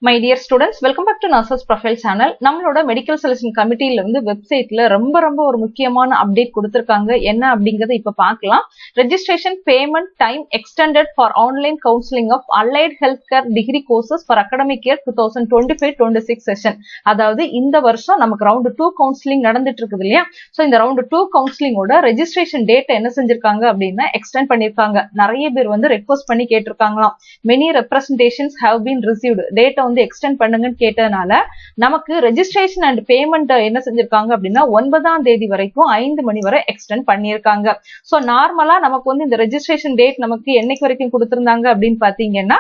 My dear students, welcome back to Nurses Profile channel. நம்மளோட medical selection கமிட்டில வந்து வெப்சைட்ல ரொம்ப ஒரு முக்கியமான அப்டேட் கொடுத்திருக்காங்க. என்ன அப்படிங்கறத இப்ப பார்க்கலாம். Registration payment time extended for online counselling of allied health care degree courses for academic year 2025-26 session. அதாவது இந்த வருஷம் நமக்கு ரவுண்ட் 2 கவுன்சிலிங் நடந்துட்டு இருக்குது இல்லையா? சோ இந்த ரவுண்ட் 2 கவுன்சிலிங்கோட ரெஜிஸ்ட்ரேஷன் டேட் என்ன செஞ்சிருக்காங்க அப்படின்னா எக்ஸ்டெண்ட் பண்ணிருக்காங்க. நிறைய பேர் வந்து ரெக்வஸ்ட் பண்ணி கேட்டிருக்காங்களாம். Many representations have been received. Data வந்து எக்ஸ்டெண்ட் பண்ணுங்கன்னு கேட்டதுனால நமக்கு ரெஜிஸ்ட்ரேஷன் அண்ட் பேமெண்ட் என்ன செஞ்சிருக்காங்க அப்படின்னா 9ஆம் தேதி வரைக்கும் 5 மணி வரை எக்ஸ்டெண்ட் பண்ணிருக்காங்க. சோ நார்மலா நமக்கு வந்து இந்த ரெஜிஸ்ட்ரேஷன் டேட் நமக்கு என்னைக்கு வரைக்கும் கொடுத்திருந்தாங்க அப்படின்னு பாத்தீங்கன்னா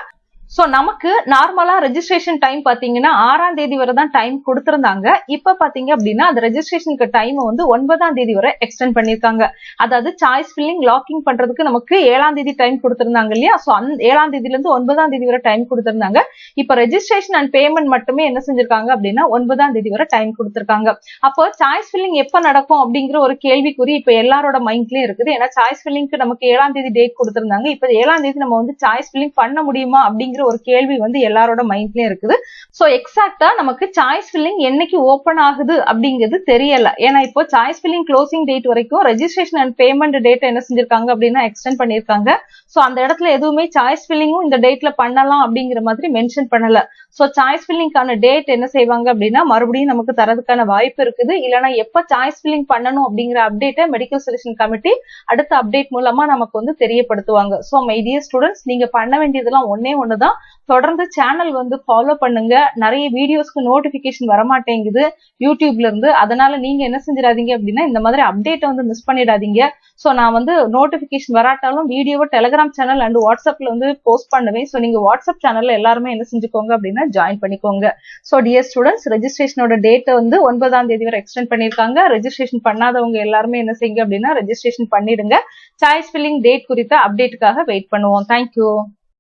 சோ நமக்கு நார்மலா ரெஜிஸ்ட்ரேஷன் டைம் பாத்தீங்கன்னா 6ஆம் தேதி வரை தான் டைம் கொடுத்திருந்தாங்க. இப்ப பாத்தீங்க அப்படின்னா அந்த ரெஜிஸ்ட்ரேஷனுக்கு டைம் வந்து 9ஆம் தேதி வரை எக்ஸ்டெண்ட் பண்ணிருக்காங்க. அதாவது சாய்ஸ் ஃபில்லிங் லாக்கிங் பண்றதுக்கு நமக்கு 7ஆம் தேதி டைம் கொடுத்திருந்தாங்க இல்லையா? சோ 7ஆம் தேதியில இருந்து 9ஆம் தேதி வரை டைம் கொடுத்திருந்தாங்க. இப்ப ரெஜிஸ்ட்ரேஷன் அண்ட் பேமெண்ட் மட்டுமே என்ன செஞ்சிருக்காங்க அப்படின்னா 9ஆம் தேதி வரை டைம் கொடுத்திருக்காங்க. அப்போ சாய்ஸ் ஃபில்லிங் எப்ப நடக்கும் அப்படிங்கிற ஒரு கேள்விக்குறி இப்ப எல்லாரோட மைண்ட்லயும் இருக்குது. ஏன்னா சாய்ஸ் ஃபில்லிங்க்கு நமக்கு 7ஆம் தேதி டேட் கொடுத்திருந்தாங்க. இப்ப 7ஆம் தேதி நம்ம வந்து சாய்ஸ் ஃபில்லிங் பண்ண முடியுமா அப்படிங்கிற ஒரு கேள்வி வந்து எல்லாரோட மைண்ட்லயும் இருக்குது. சோ எக்ஸாக்ட்டா நமக்கு சாய்ஸ் ஃபில்லிங் என்னைக்கு ஓபன் ஆகுது அப்படிங்கிறது தெரியல. ஏன்னா இப்போ சாய்ஸ் ஃபில்லிங் க்ளோசிங் டேட் வரைக்கும் ரெஜிஸ்ட்ரேஷன் அண்ட் பேமெண்ட் டேட் என்ன செஞ்சிருக்காங்க அப்படின்னா எக்ஸ்டெண்ட் பண்ணிருக்காங்க. சோ அந்த இடத்துல எதுவுமே சாய்ஸ் ஃபில்லிங்கும் இந்த டேட்ல பண்ணலாம் அப்படிங்கிற மாதிரி மென்ஷன் பண்ணல. சோ சாய்ஸ் ஃபில்லிங்கான டேட் என்ன செய்வாங்க அப்படின்னா மறுபடியும் நமக்கு தரதுக்கான வாய்ப்பு இருக்குது. இல்லைன்னா எப்ப சாய்ஸ் ஃபில்லிங் பண்ணணும் அப்படிங்கிற அப்டேட்டை மெடிக்கல் செலக்ஷன் கமிட்டி அடுத்த அப்டேட் மூலமா நமக்கு வந்து தெரியப்படுத்துவாங்க. சோ மை டியர் ஸ்டூடெண்ட்ஸ், நீங்க பண்ண வேண்டியதெல்லாம் ஒண்ணுதான். தொடர்ந்து சேனல் வந்து ஃபாலோ பண்ணுங்க. நிறைய வீடியோஸ்க்கு நோட்டிபிகேஷன் வரமாட்டேங்குது யூடியூப்ல இருந்து. அதனால நீங்க என்ன செஞ்சிடாதீங்க அப்படின்னா இந்த மாதிரி அப்டேட்டை வந்து மிஸ் பண்ணிடாதீங்க. சோ நான் வந்து நோட்டிபிகேஷன் வராட்டாலும் வீடியோவை டெலிகிராம் சேனல் அண்ட் வாட்ஸ்அப்ல வந்து போஸ்ட் பண்ணுவேன். சோ நீங்க வாட்ஸ்அப் சேனல்ல எல்லாருமே என்ன செஞ்சுக்கோங்க அப்படின்னா ஜாயின் பண்ணிக்கோங்க. சோ டியர் ஸ்டூடெண்ட்ஸ், ரெஜிஸ்ட்ரேஷனோட டேட்டை வந்து 9ஆம் தேதி வரை எக்ஸ்டெண்ட் பண்ணிருக்காங்க. ரெஜிஸ்ட்ரேஷன் பண்ணாதவங்க எல்லாருமே என்ன செய்யுங்க அப்படின்னா ரெஜிஸ்ட்ரேஷன் பண்ணிடுங்க. சாய்ஸ் ஃபில்லிங் டேட் குறித்த அப்டேட்டுக்காக வெயிட் பண்ணுவோம். தேங்க்யூ.